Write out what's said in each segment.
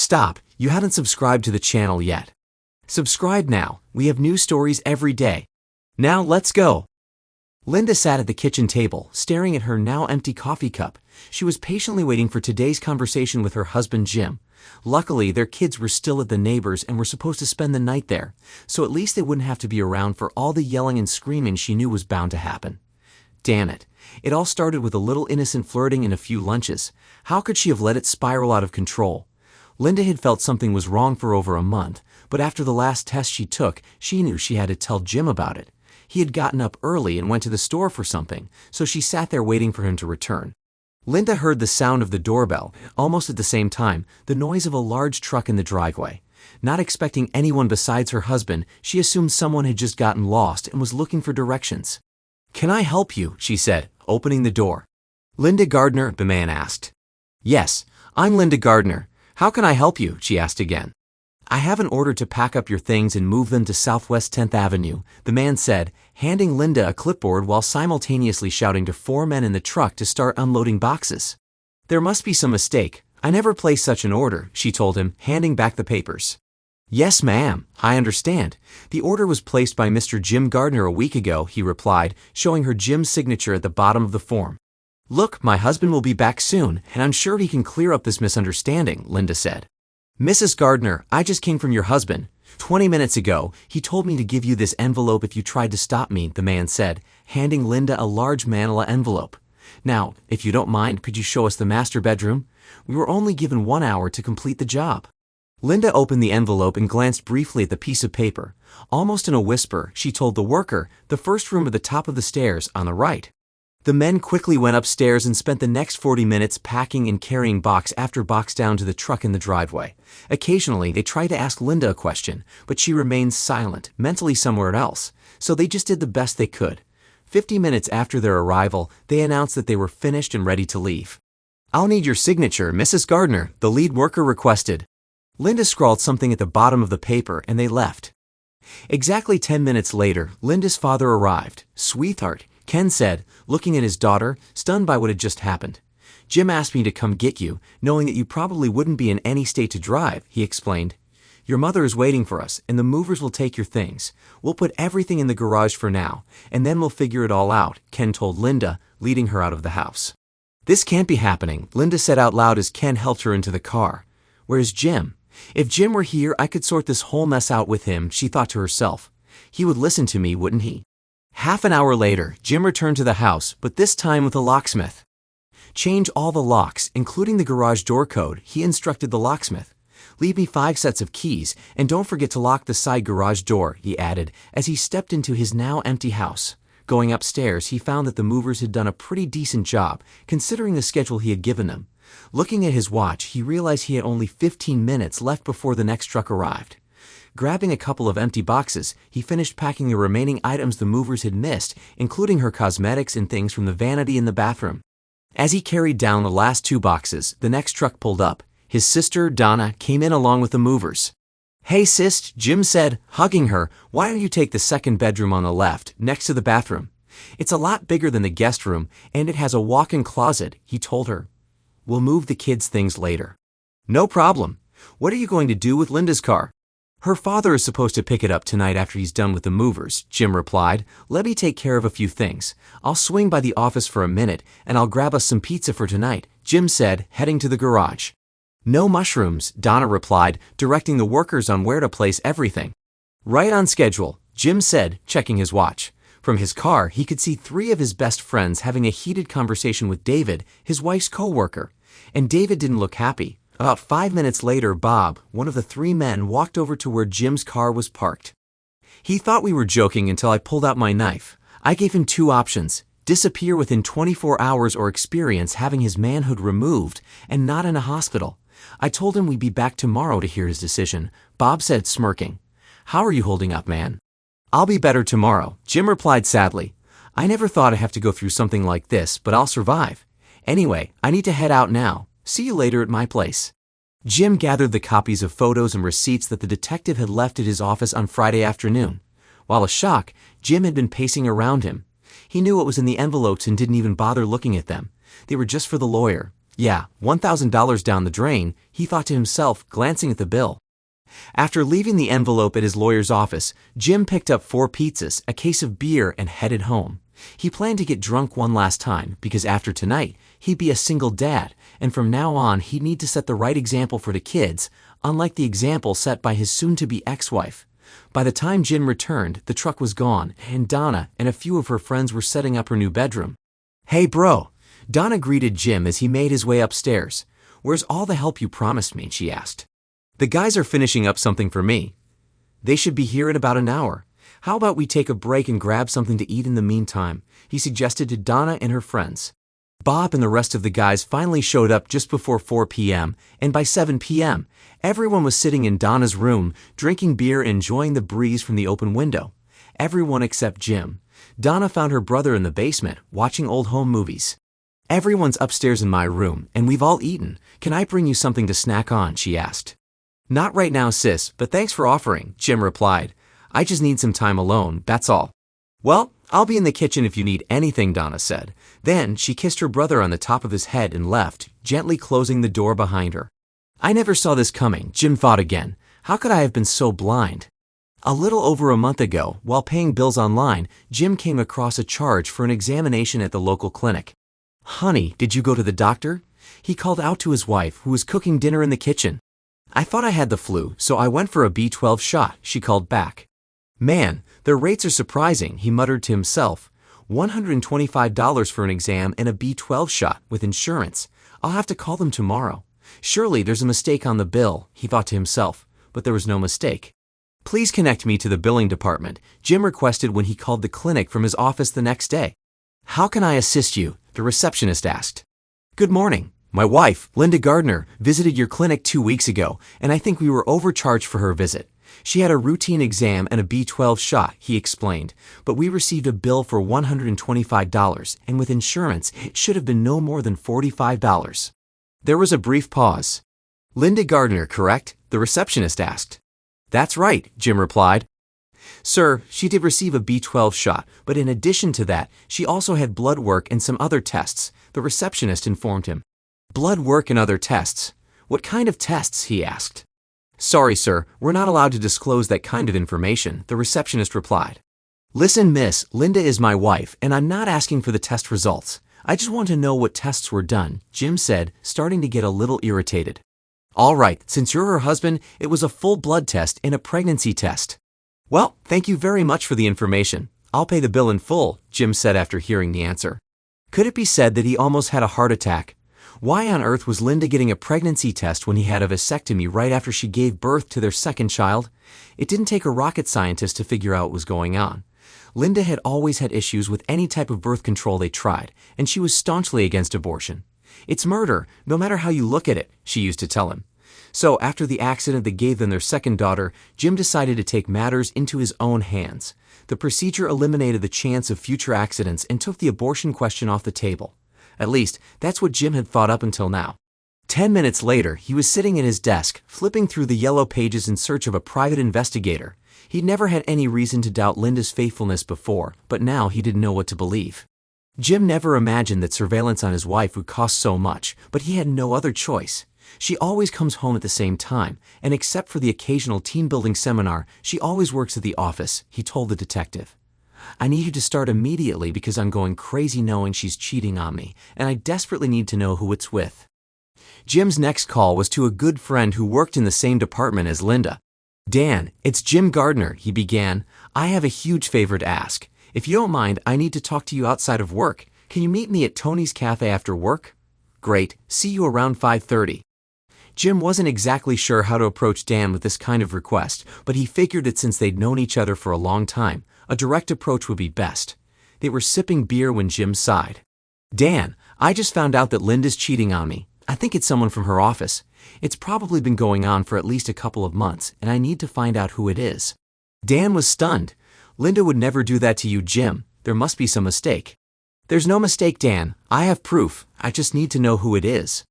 Stop, you haven't subscribed to the channel yet. Subscribe now, we have new stories every day. Now let's go. Linda sat at the kitchen table, staring at her now empty coffee cup. She was patiently waiting for today's conversation with her husband Jim. Luckily, their kids were still at the neighbors and were supposed to spend the night there, so at least they wouldn't have to be around for all the yelling and screaming she knew was bound to happen. Damn it. It all started with a little innocent flirting and a few lunches. How could she have let it spiral out of control? Linda had felt something was wrong for over a month, but after the last test she took, she knew she had to tell Jim about it. He had gotten up early and went to the store for something, so she sat there waiting for him to return. Linda heard the sound of the doorbell, almost at the same time, the noise of a large truck in the driveway. Not expecting anyone besides her husband, she assumed someone had just gotten lost and was looking for directions. "Can I help you?" she said, opening the door. "Linda Gardner?" the man asked. "Yes, I'm Linda Gardner. How can I help you?" she asked again. "I have an order to pack up your things and move them to Southwest 10th Avenue, the man said, handing Linda a clipboard while simultaneously shouting to 4 men in the truck to start unloading boxes. "There must be some mistake. I never placed such an order," she told him, handing back the papers. "Yes, ma'am, I understand. The order was placed by Mr. Jim Gardner a week ago," he replied, showing her Jim's signature at the bottom of the form. "Look, my husband will be back soon, and I'm sure he can clear up this misunderstanding," Linda said. "Mrs. Gardner, I just came from your husband. 20 minutes ago, he told me to give you this envelope if you tried to stop me," the man said, handing Linda a large manila envelope. "Now, if you don't mind, could you show us the master bedroom? We were only given 1 hour to complete the job." Linda opened the envelope and glanced briefly at the piece of paper. Almost in a whisper, she told the worker, "The first room at the top of the stairs, on the right." The men quickly went upstairs and spent the next 40 minutes packing and carrying box after box down to the truck in the driveway. Occasionally, they tried to ask Linda a question, but she remained silent, mentally somewhere else, so they just did the best they could. 50 minutes after their arrival, they announced that they were finished and ready to leave. "I'll need your signature, Mrs. Gardner," the lead worker requested. Linda scrawled something at the bottom of the paper and they left. Exactly 10 minutes later, Linda's father arrived. "Sweetheart," Ken said, looking at his daughter, stunned by what had just happened. "Jim asked me to come get you, knowing that you probably wouldn't be in any state to drive," he explained. "Your mother is waiting for us, and the movers will take your things. We'll put everything in the garage for now, and then we'll figure it all out," Ken told Linda, leading her out of the house. "This can't be happening," Linda said out loud as Ken helped her into the car. "Where's Jim? If Jim were here, I could sort this whole mess out with him," she thought to herself. "He would listen to me, wouldn't he?" Half an hour later, Jim returned to the house, but this time with a locksmith. "Change all the locks, including the garage door code," he instructed the locksmith. "Leave me 5 sets of keys, and don't forget to lock the side garage door," he added, as he stepped into his now empty house. Going upstairs, he found that the movers had done a pretty decent job, considering the schedule he had given them. Looking at his watch, he realized he had only 15 minutes left before the next truck arrived. Grabbing a couple of empty boxes, he finished packing the remaining items the movers had missed, including her cosmetics and things from the vanity in the bathroom. As he carried down the last 2 boxes, the next truck pulled up. His sister, Donna, came in along with the movers. "Hey sis," Jim said, hugging her, "why don't you take the second bedroom on the left, next to the bathroom? It's a lot bigger than the guest room, and it has a walk-in closet," he told her. "We'll move the kids' things later." "No problem. What are you going to do with Linda's car?" "Her father is supposed to pick it up tonight after he's done with the movers," Jim replied. "Let me take care of a few things. I'll swing by the office for a minute, and I'll grab us some pizza for tonight," Jim said, heading to the garage. "No mushrooms," Donna replied, directing the workers on where to place everything. "Right on schedule," Jim said, checking his watch. From his car, he could see 3 of his best friends having a heated conversation with David, his wife's co-worker. And David didn't look happy. About 5 minutes later, Bob, one of the 3 men, walked over to where Jim's car was parked. "He thought we were joking until I pulled out my knife. I gave him 2 options: disappear within 24 hours or experience having his manhood removed and not in a hospital. I told him we'd be back tomorrow to hear his decision," Bob said, smirking. "How are you holding up, man?" "I'll be better tomorrow," Jim replied sadly. "I never thought I'd have to go through something like this, but I'll survive. Anyway, I need to head out now. See you later at my place." Jim gathered the copies of photos and receipts that the detective had left at his office on Friday afternoon. While a shock, Jim had been pacing around him. He knew what was in the envelopes and didn't even bother looking at them. They were just for the lawyer. Yeah, $1,000 down the drain, he thought to himself, glancing at the bill. After leaving the envelope at his lawyer's office, Jim picked up 4 pizzas, a case of beer, and headed home. He planned to get drunk one last time, because after tonight, he'd be a single dad, and from now on he'd need to set the right example for the kids, unlike the example set by his soon-to-be ex-wife. By the time Jim returned, the truck was gone, and Donna and a few of her friends were setting up her new bedroom. "Hey bro," Donna greeted Jim as he made his way upstairs. "Where's all the help you promised me?" she asked. "The guys are finishing up something for me. They should be here in about an hour. How about we take a break and grab something to eat in the meantime?" he suggested to Donna and her friends. Bob and the rest of the guys finally showed up just before 4 p.m., and by 7 p.m., everyone was sitting in Donna's room, drinking beer and enjoying the breeze from the open window. Everyone except Jim. Donna found her brother in the basement, watching old home movies. "Everyone's upstairs in my room, and we've all eaten. Can I bring you something to snack on?" she asked. "Not right now, sis, but thanks for offering," Jim replied. "I just need some time alone, that's all." "Well, I'll be in the kitchen if you need anything," Donna said. Then she kissed her brother on the top of his head and left, gently closing the door behind her. "I never saw this coming," Jim thought again. "How could I have been so blind?" A little over a month ago, while paying bills online, Jim came across a charge for an examination at the local clinic. "Honey, did you go to the doctor?" he called out to his wife, who was cooking dinner in the kitchen. "I thought I had the flu, so I went for a B12 shot," she called back. "Man, their rates are surprising," he muttered to himself. $125 for an exam and a B12 shot with insurance. I'll have to call them tomorrow. Surely there's a mistake on the bill, he thought to himself, but there was no mistake. "Please connect me to the billing department," Jim requested when he called the clinic from his office the next day. "How can I assist you?" the receptionist asked. "Good morning. My wife, Linda Gardner, visited your clinic 2 weeks ago, and I think we were overcharged for her visit. She had a routine exam and a B12 shot," he explained, "but we received a bill for $125, and with insurance, it should have been no more than $45. There was a brief pause. "Linda Gardner, correct?" the receptionist asked. "That's right," Jim replied. "Sir, she did receive a B12 shot, but in addition to that, she also had blood work and some other tests," the receptionist informed him. "Blood work and other tests? What kind of tests?" he asked. "Sorry, sir, we're not allowed to disclose that kind of information," the receptionist replied. "Listen, miss, Linda is my wife, and I'm not asking for the test results. I just want to know what tests were done," Jim said, starting to get a little irritated. "All right, since you're her husband, it was a full blood test and a pregnancy test." "Well, thank you very much for the information. I'll pay the bill in full," Jim said after hearing the answer. Could it be said that he almost had a heart attack? Why on earth was Linda getting a pregnancy test when he had a vasectomy right after she gave birth to their second child? It didn't take a rocket scientist to figure out what was going on. Linda had always had issues with any type of birth control they tried, and she was staunchly against abortion. "It's murder, no matter how you look at it," she used to tell him. So after the accident that gave them their second daughter, Jim decided to take matters into his own hands. The procedure eliminated the chance of future accidents and took the abortion question off the table. At least, that's what Jim had thought up until now. 10 minutes later, he was sitting at his desk, flipping through the yellow pages in search of a private investigator. He'd never had any reason to doubt Linda's faithfulness before, but now he didn't know what to believe. Jim never imagined that surveillance on his wife would cost so much, but he had no other choice. She always comes home at the same time, and except for the occasional team-building seminar, she always works at the office, he told the detective. "I need you to start immediately because I'm going crazy knowing she's cheating on me, and I desperately need to know who it's with." Jim's next call was to a good friend who worked in the same department as Linda. "Dan, it's Jim Gardner," he began. "I have a huge favor to ask. If you don't mind, I need to talk to you outside of work. Can you meet me at Tony's Cafe after work?" "Great. See you around 5:30. Jim wasn't exactly sure how to approach Dan with this kind of request, but he figured that since they'd known each other for a long time, a direct approach would be best. They were sipping beer when Jim sighed. "Dan, I just found out that Linda's cheating on me. I think it's someone from her office. It's probably been going on for at least a couple of months, and I need to find out who it is." Dan was stunned. "Linda would never do that to you, Jim. There must be some mistake." "There's no mistake, Dan. I have proof. I just need to know who it is."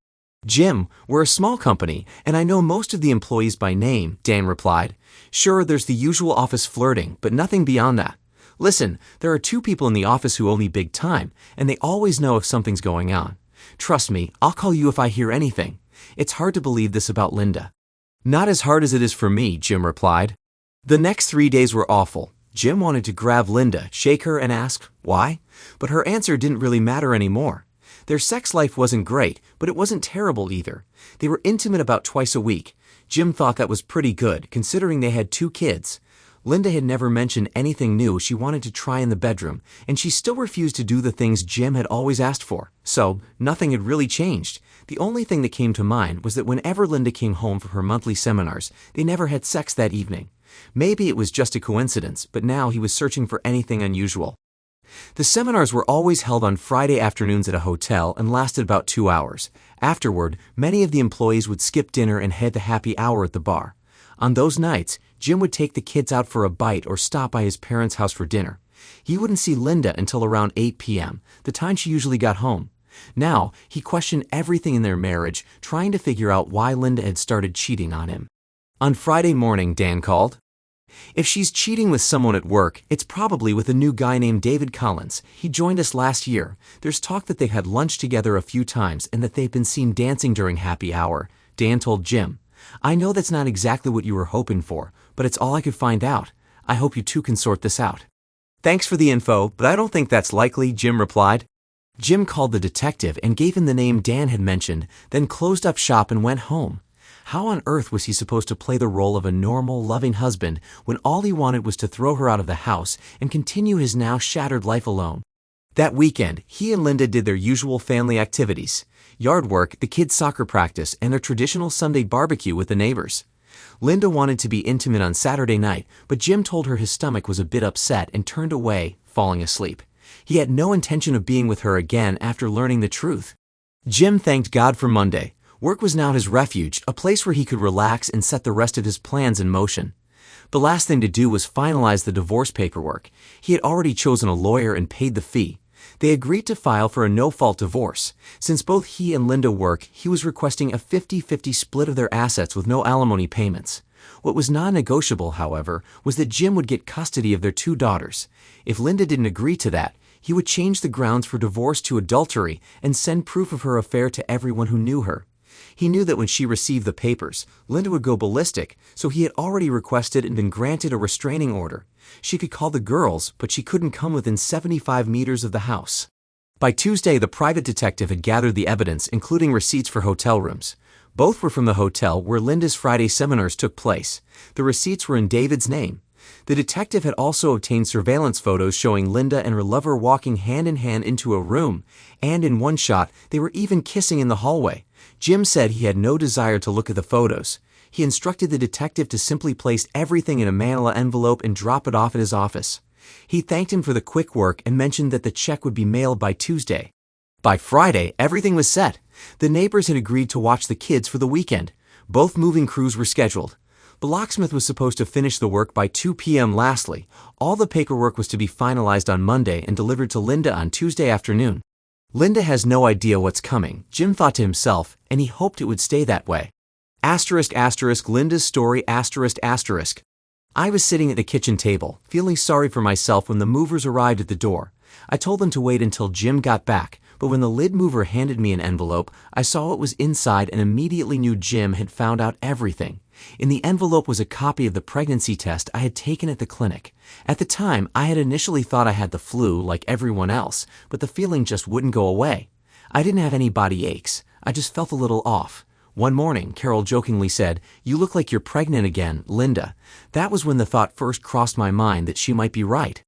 "Jim, we're a small company, and I know most of the employees by name," Dan replied. "Sure, there's the usual office flirting, but nothing beyond that. Listen, there are 2 people in the office who owe me big time, and they always know if something's going on. Trust me, I'll call you if I hear anything. It's hard to believe this about Linda. Not as hard as it is for me, Jim replied. The next 3 days were awful. Jim wanted to grab Linda, shake her, and ask, why? But her answer didn't really matter anymore. Their sex life wasn't great, but it wasn't terrible either. They were intimate about twice a week. Jim thought that was pretty good, considering they had 2 kids. Linda had never mentioned anything new she wanted to try in the bedroom, and she still refused to do the things Jim had always asked for. So, nothing had really changed. The only thing that came to mind was that whenever Linda came home from her monthly seminars, they never had sex that evening. Maybe it was just a coincidence, but now he was searching for anything unusual. The seminars were always held on Friday afternoons at a hotel and lasted about 2 hours. Afterward, many of the employees would skip dinner and head to happy hour at the bar. On those nights, Jim would take the kids out for a bite or stop by his parents' house for dinner. He wouldn't see Linda until around 8 p.m., the time she usually got home. Now, he questioned everything in their marriage, trying to figure out why Linda had started cheating on him. On Friday morning, Dan called. If she's cheating with someone at work, it's probably with a new guy named David Collins. He joined us last year. There's talk that they had lunch together a few times and that they've been seen dancing during happy hour, Dan told Jim. I know that's not exactly what you were hoping for, but it's all I could find out. I hope you two can sort this out. Thanks for the info, but I don't think that's likely, Jim replied. Jim called the detective and gave him the name Dan had mentioned, then closed up shop and went home. How on earth was he supposed to play the role of a normal, loving husband when all he wanted was to throw her out of the house and continue his now shattered life alone? That weekend, he and Linda did their usual family activities: yard work, the kids' soccer practice, and their traditional Sunday barbecue with the neighbors. Linda wanted to be intimate on Saturday night, but Jim told her his stomach was a bit upset and turned away, falling asleep. He had no intention of being with her again after learning the truth. Jim thanked God for Monday. Work was now his refuge, a place where he could relax and set the rest of his plans in motion. The last thing to do was finalize the divorce paperwork. He had already chosen a lawyer and paid the fee. They agreed to file for a no-fault divorce. Since both he and Linda work, he was requesting a 50-50 split of their assets with no alimony payments. What was non-negotiable, however, was that Jim would get custody of their 2 daughters. If Linda didn't agree to that, he would change the grounds for divorce to adultery and send proof of her affair to everyone who knew her. He knew that when she received the papers, Linda would go ballistic, so he had already requested and been granted a restraining order. She could call the girls, but she couldn't come within 75 meters of the house. By Tuesday, the private detective had gathered the evidence, including receipts for hotel rooms. Both were from the hotel where Linda's Friday seminars took place. The receipts were in David's name. The detective had also obtained surveillance photos showing Linda and her lover walking hand in hand into a room, and in one shot, they were even kissing in the hallway. Jim said he had no desire to look at the photos. He instructed the detective to simply place everything in a manila envelope and drop it off at his office. He thanked him for the quick work and mentioned that the check would be mailed by Tuesday. By Friday, everything was set. The neighbors had agreed to watch the kids for the weekend. Both moving crews were scheduled. The locksmith was supposed to finish the work by 2 p.m. Lastly, all the paperwork was to be finalized on Monday and delivered to Linda on Tuesday afternoon. Linda has no idea what's coming, Jim thought to himself, and he hoped it would stay that way. Linda's story ***. I was sitting at the kitchen table, feeling sorry for myself when the movers arrived at the door. I told them to wait until Jim got back, but when the lid mover handed me an envelope, I saw what was inside and immediately knew Jim had found out everything. In the envelope was a copy of the pregnancy test I had taken at the clinic. At the time, I had initially thought I had the flu like everyone else, but the feeling just wouldn't go away. I didn't have any body aches. I just felt a little off. One morning, Carol jokingly said, "You look like you're pregnant again, Linda." That was when the thought first crossed my mind that she might be right.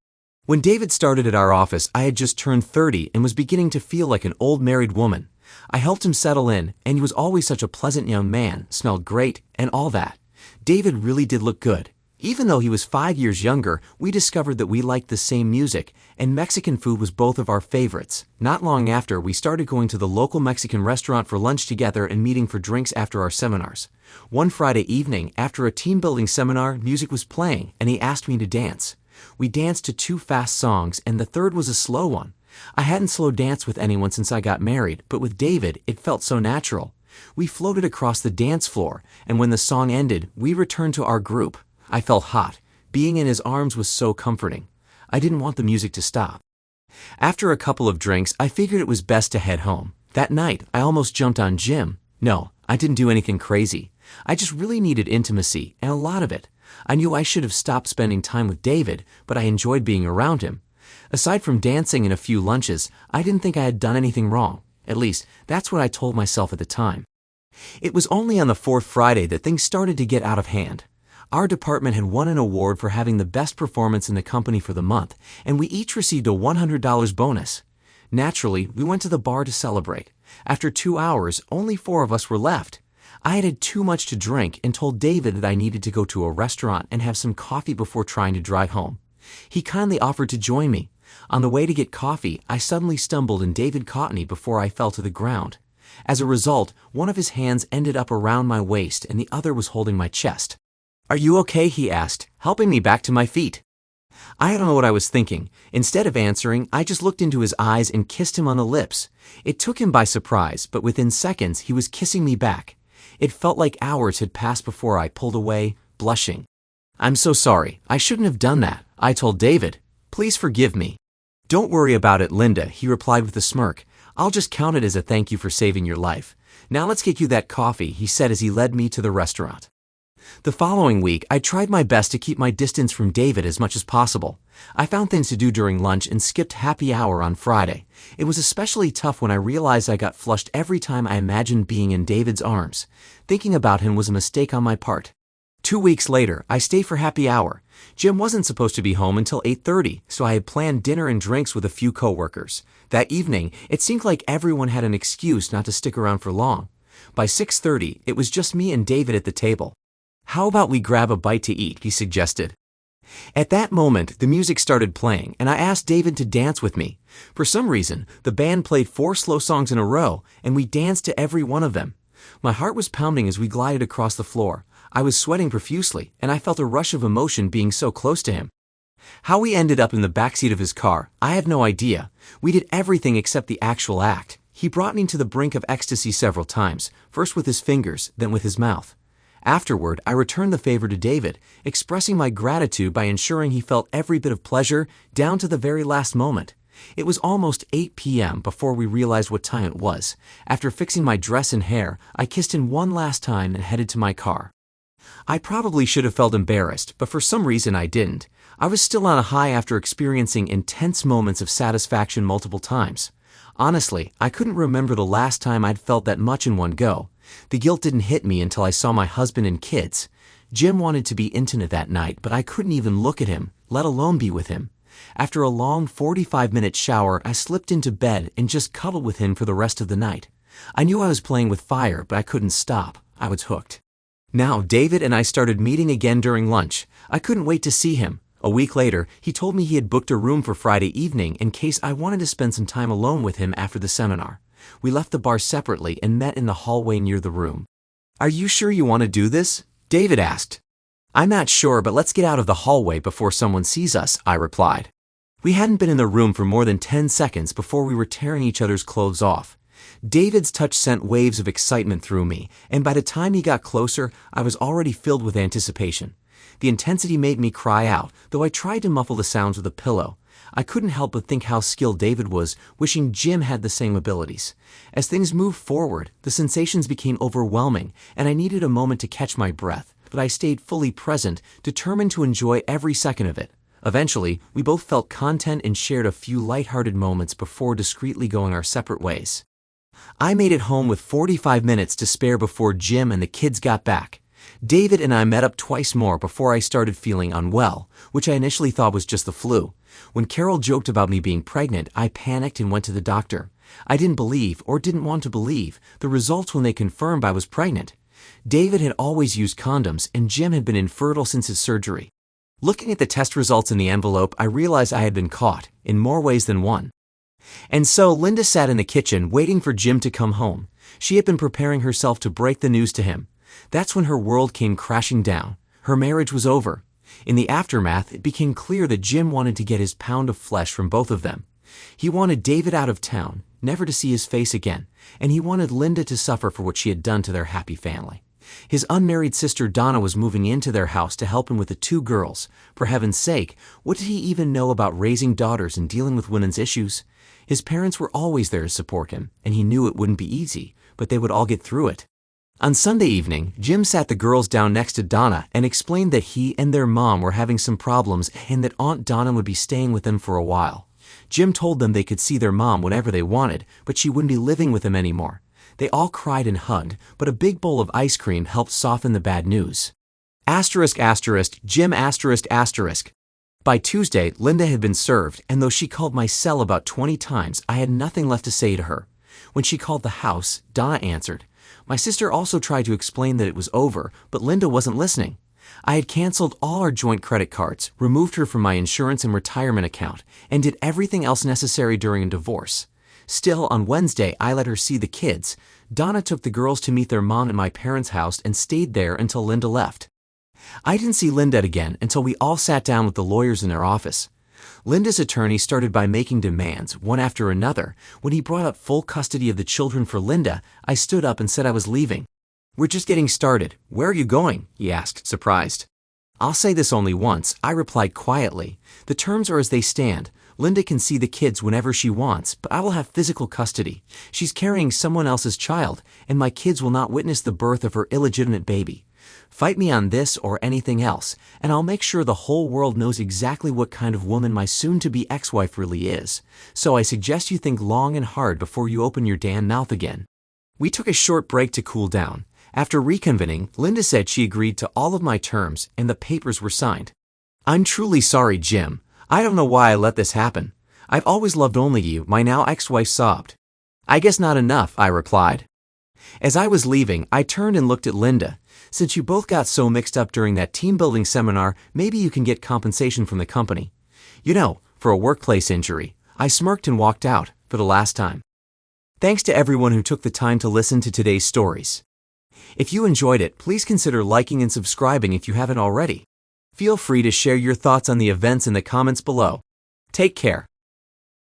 When David started at our office, I had just turned 30 and was beginning to feel like an old married woman. I helped him settle in, and he was always such a pleasant young man, smelled great, and all that. David really did look good. Even though he was 5 years younger, we discovered that we liked the same music, and Mexican food was both of our favorites. Not long after, we started going to the local Mexican restaurant for lunch together and meeting for drinks after our seminars. One Friday evening, after a team-building seminar, music was playing, and he asked me to dance. We danced to 2 fast songs, and the third was a slow one. I hadn't slow danced with anyone since I got married, but with David, it felt so natural. We floated across the dance floor, and when the song ended, we returned to our group. I felt hot. Being in his arms was so comforting. I didn't want the music to stop. After a couple of drinks, I figured it was best to head home. That night, I almost jumped on Jim. No, I didn't do anything crazy. I just really needed intimacy, and a lot of it. I knew I should have stopped spending time with David, but I enjoyed being around him. Aside from dancing and a few lunches, I didn't think I had done anything wrong. At least, that's what I told myself at the time. It was only on the fourth Friday that things started to get out of hand. Our department had won an award for having the best performance in the company for the month, and we each received a $100 bonus. Naturally, we went to the bar to celebrate. After 2 hours, only 4 of us were left. I had had too much to drink and told David that I needed to go to a restaurant and have some coffee before trying to drive home. He kindly offered to join me. On the way to get coffee, I suddenly stumbled and David caught me before I fell to the ground. As a result, one of his hands ended up around my waist and the other was holding my chest. "Are you okay?" he asked, helping me back to my feet. I don't know what I was thinking. Instead of answering, I just looked into his eyes and kissed him on the lips. It took him by surprise, but within seconds, he was kissing me back. It felt like hours had passed before I pulled away, blushing. "I'm so sorry. I shouldn't have done that," I told David. "Please forgive me." "Don't worry about it, Linda," he replied with a smirk. "I'll just count it as a thank you for saving your life. Now let's get you that coffee," he said as he led me to the restaurant. The following week, I tried my best to keep my distance from David as much as possible. I found things to do during lunch and skipped happy hour on Friday. It was especially tough when I realized I got flushed every time I imagined being in David's arms. Thinking about him was a mistake on my part. 2 weeks later, I stayed for happy hour. Jim wasn't supposed to be home until 8:30, so I had planned dinner and drinks with a few coworkers. That evening, it seemed like everyone had an excuse not to stick around for long. By 6:30, it was just me and David at the table. "How about we grab a bite to eat?" he suggested. At that moment, the music started playing, and I asked David to dance with me. For some reason, the band played 4 slow songs in a row, and we danced to every one of them. My heart was pounding as we glided across the floor. I was sweating profusely, and I felt a rush of emotion being so close to him. How we ended up in the backseat of his car, I have no idea. We did everything except the actual act. He brought me to the brink of ecstasy several times, first with his fingers, then with his mouth. Afterward, I returned the favor to David, expressing my gratitude by ensuring he felt every bit of pleasure down to the very last moment. It was almost 8 p.m. before we realized what time it was. After fixing my dress and hair, I kissed him one last time and headed to my car. I probably should have felt embarrassed, but for some reason I didn't. I was still on a high after experiencing intense moments of satisfaction multiple times. Honestly, I couldn't remember the last time I'd felt that much in one go. The guilt didn't hit me until I saw my husband and kids. Jim wanted to be intimate that night, but I couldn't even look at him, let alone be with him. After a long 45-minute shower, I slipped into bed and just cuddled with him for the rest of the night. I knew I was playing with fire, but I couldn't stop. I was hooked. Now, David and I started meeting again during lunch. I couldn't wait to see him. A week later, he told me he had booked a room for Friday evening in case I wanted to spend some time alone with him after the seminar. We left the bar separately and met in the hallway near the room. "Are you sure you want to do this?" David asked. "I'm not sure, but let's get out of the hallway before someone sees us," I replied. We hadn't been in the room for more than 10 seconds before we were tearing each other's clothes off. David's touch sent waves of excitement through me, and by the time he got closer, I was already filled with anticipation. The intensity made me cry out, though I tried to muffle the sounds with a pillow. I couldn't help but think how skilled David was, wishing Jim had the same abilities. As things moved forward, the sensations became overwhelming, and I needed a moment to catch my breath, but I stayed fully present, determined to enjoy every second of it. Eventually, we both felt content and shared a few lighthearted moments before discreetly going our separate ways. I made it home with 45 minutes to spare before Jim and the kids got back. David and I met up twice more before I started feeling unwell, which I initially thought was just the flu. When Carol joked about me being pregnant, I panicked and went to the doctor. I didn't believe, or didn't want to believe, the results when they confirmed I was pregnant. David had always used condoms, and Jim had been infertile since his surgery. Looking at the test results in the envelope, I realized I had been caught, in more ways than one. And so Linda sat in the kitchen waiting for Jim to come home. She had been preparing herself to break the news to him. That's when her world came crashing down. Her marriage was over. In the aftermath, it became clear that Jim wanted to get his pound of flesh from both of them. He wanted David out of town, never to see his face again, and he wanted Linda to suffer for what she had done to their happy family. His unmarried sister Donna was moving into their house to help him with the two girls. For heaven's sake, what did he even know about raising daughters and dealing with women's issues? His parents were always there to support him, and he knew it wouldn't be easy, but they would all get through it. On Sunday evening, Jim sat the girls down next to Donna and explained that he and their mom were having some problems and that Aunt Donna would be staying with them for a while. Jim told them they could see their mom whenever they wanted, but she wouldn't be living with them anymore. They all cried and hugged, but a big bowl of ice cream helped soften the bad news. Jim ***. By Tuesday, Linda had been served, and though she called my cell about 20 times, I had nothing left to say to her. When she called the house, Donna answered. My sister also tried to explain that it was over, but Linda wasn't listening. I had canceled all our joint credit cards, removed her from my insurance and retirement account, and did everything else necessary during a divorce. Still, on Wednesday, I let her see the kids. Donna took the girls to meet their mom at my parents' house and stayed there until Linda left. I didn't see Linda again until we all sat down with the lawyers in their office. Linda's attorney started by making demands, one after another. When he brought up full custody of the children for Linda, I stood up and said I was leaving. We're just getting started. Where are you going? He asked, surprised. I'll say this only once, I replied quietly. The terms are as they stand. Linda can see the kids whenever she wants, but I will have physical custody. She's carrying someone else's child, and my kids will not witness the birth of her illegitimate baby. Fight me on this or anything else, and I'll make sure the whole world knows exactly what kind of woman my soon-to-be ex-wife really is. So I suggest you think long and hard before you open your damn mouth again. We took a short break to cool down. After reconvening, Linda said she agreed to all of my terms, and the papers were signed. I'm truly sorry, Jim. I don't know why I let this happen. I've always loved only you, my now ex-wife sobbed. I guess not enough, I replied. As I was leaving, I turned and looked at Linda. Since you both got so mixed up during that team-building seminar, maybe you can get compensation from the company. You know, for a workplace injury. I smirked and walked out, for the last time. Thanks to everyone who took the time to listen to today's stories. If you enjoyed it, please consider liking and subscribing if you haven't already. Feel free to share your thoughts on the events in the comments below. Take care.